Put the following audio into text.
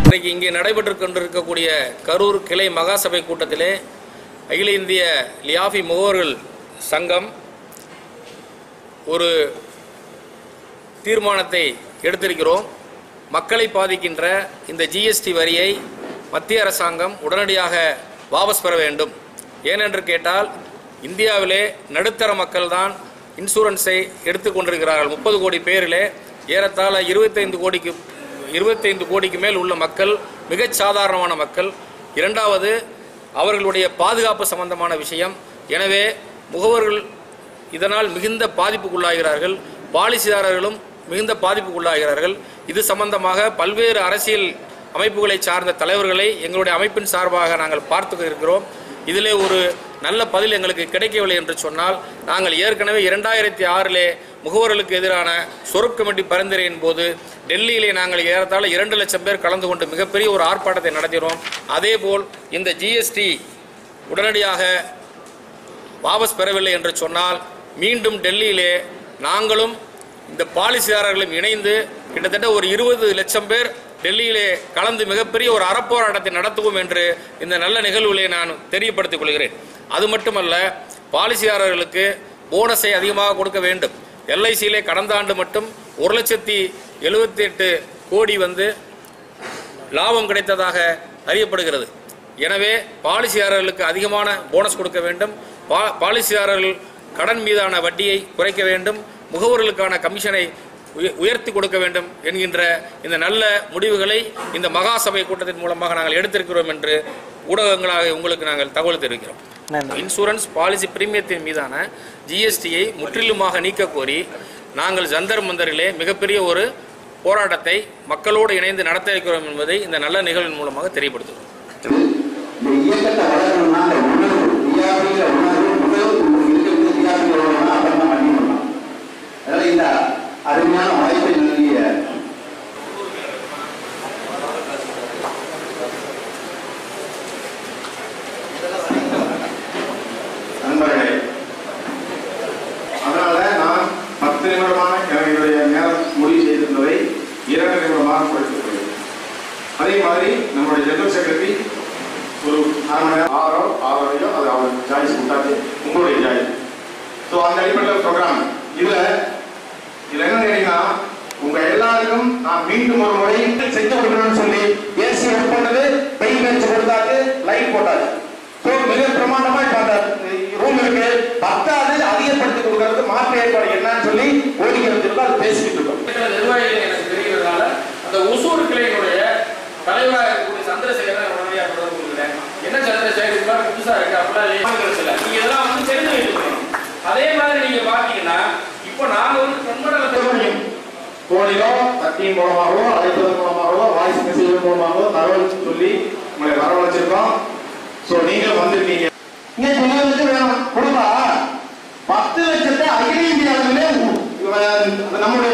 இன்றைக்கு இங்கே நடைபெற்றுக் கொண்டிருக்கக்கூடிய கரூர் கிளை மகாசபை கூட்டத்திலே அகில இந்திய லியாஃபி முகவர்கள் சங்கம் ஒரு தீர்மானத்தை எடுத்திருக்கிறோம். மக்களை பாதிக்கின்ற இந்த ஜிஎஸ்டி வரியை மத்திய அரசாங்கம் உடனடியாக வாபஸ் பெற வேண்டும். ஏனென்று கேட்டால் இந்தியாவிலே நடுத்தர மக்கள் தான் இன்சூரன்ஸை எடுத்துக்கொண்டிருக்கிறார்கள். 30 கோடி பேரிலே ஏறத்தாழ 25 கோடிக்கு மேல் உள்ள மக்கள் மிகச் சாதாரணமான மக்கள். இரண்டாவது, அவர்களுடைய பாதுகாப்பு சம்பந்தமான விஷயம். எனவே முகவர்கள் இதனால் மிகுந்த பாதிப்புக்குள்ளாகிறார்கள், பாலிசிதாரர்களும் மிகுந்த பாதிப்புக்குள்ளாகிறார்கள். இது சம்பந்தமாக பல்வேறு அரசியல் அமைப்புகளை சார்ந்த தலைவர்களை எங்களுடைய அமைப்பின் சார்பாக நாங்கள் பார்த்து இருக்கிறோம். இதிலே ஒரு நல்ல பதில் எங்களுக்கு கிடைக்கவில்லை என்று சொன்னால், நாங்கள் ஏற்கனவே 2006 முகவர்களுக்கு எதிரான சொரூப் கமிட்டி பரிந்துரையின் போது டெல்லியிலே நாங்கள் ஏறத்தாழ 2 லட்சம் பேர் கலந்து கொண்டு மிகப்பெரிய ஒரு ஆர்ப்பாட்டத்தை நடத்தினோம். அதேபோல் இந்த ஜிஎஸ்டி உடனடியாக வாபஸ் பெறவில்லை என்று சொன்னால் மீண்டும் டெல்லியிலே நாங்களும் இந்த பாலிசிதாரர்களும் இணைந்து கிட்டத்தட்ட ஒரு 20 லட்சம் பேர் டெல்லியிலே கலந்து மிகப்பெரிய ஒரு அறப்போராட்டத்தை நடத்துவோம் என்று இந்த நல்ல நிகழ்வுகளை நான் தெரியப்படுத்திக் கொள்கிறேன். அது மட்டுமல்ல, பாலிசிதாரர்களுக்கு போனஸை அதிகமாக கொடுக்க வேண்டும். எல்ஐசியிலே கடந்த ஆண்டு மட்டும் 1,78 கோடி லாபம் கிடைத்ததாக அறியப்படுகிறது. எனவே பாலிசிதாரர்களுக்கு அதிகமான போனஸ் கொடுக்க வேண்டும். பாலிசிதாரர்கள் கடன் மீதான வட்டியை குறைக்க வேண்டும். முகவர்களுக்கான கமிஷனை உயர்த்தி கொடுக்க வேண்டும் என்கின்ற இந்த நல்ல முடிவுகளை இந்த மகாசபை கூட்டத்தின் மூலமாக நாங்கள் எடுத்திருக்கிறோம் என்று ஊடகங்களாக உங்களுக்கு நாங்கள் தகவல் தெரிவிக்கிறோம். இன்சூரன்ஸ் பாலிசி பிரீமியத்தின் மீதான ஜிஎஸ்டியை முற்றிலுமாக நீக்க கோரி நாங்கள் ஜந்தர் மந்தரிலே மிகப்பெரிய ஒரு போராட்டத்தை மக்களோடு இணைந்து நடத்த இருக்கிறோம் என்பதை இந்த நல்ல நிகழ்வின் மூலமாக தெரியப்படுத்துகிறோம். அருமையான வாய்ப்பை நல்கிய நண்பர்களே, அதனால நான் 10 நிமிடமான என்னுடைய நேரம் முடிவு செய்திருந்ததை 2 நிமிடமாக கொடுத்துள்ளேன். அதே மாதிரி நம்முடைய ஜெனரல் செக்ரட்டரி ஒரு 1/2 மணி நேரம் 6:30 அது அவர் சாய்ஸ் கொடுத்தாச்சு, உங்களுடைய சாய்ஸ். ஸோ அந்த அடிப்படையில் ப்ரோக்ராம் இதுல என்ன கேட்டீங்கன்னா, உங்க எல்லாருக்கும் நான் மீண்டும் ஒரு முறை செஞ்சு கொடுக்கணும்னு சொல்லி ஏசி ஒர்க் பண்ணது, பெயின் பெஞ்ச் கொடுத்தாச்சு, லைட் போட்டாச்சு. ஸோ மிக பிரமாண்டமா இப்ப அந்த ரூம் இருக்கு. 10வது அதிகப்படுத்தி கொடுக்கறது மாற்று ஏற்பாடு என்னன்னு சொல்லி ஓடிக்கிறது அது பேசிக்கிட்டு இருக்கோம். நிர்வாகிகள் எனக்கு தெரிகிறதுனால அந்த ஒசூர் கிளையினுடைய தலைவராக இருக்கக்கூடிய சந்திரசேகரன் உடனடியாக தொடர்பு கொள்கிறேன். என்ன சந்திரசேகர் புதுசா இருக்கு அப்படிலாம் நீங்க இதெல்லாம் தெரிஞ்சு வைக்கணும். அதே மாதிரி நீங்க பாத்தீங்கன்னா இப்போ நாங்க போனிலோ தட்டியின் மூலமாகவோ அழைப்பதன் மூலமாகவோ வாய்ஸ் மெசேஜ் மூலமாகவோ தகவல் சொல்லி உங்களை வரவழைச்சிருக்கோம். ஸோ நீங்கள் வந்திருக்கீங்க. இங்கே சொல்லுவதற்கு வேணும் கொடுப்பா 10 லட்சத்தை அகில இந்திய அளவிலே நம்முடைய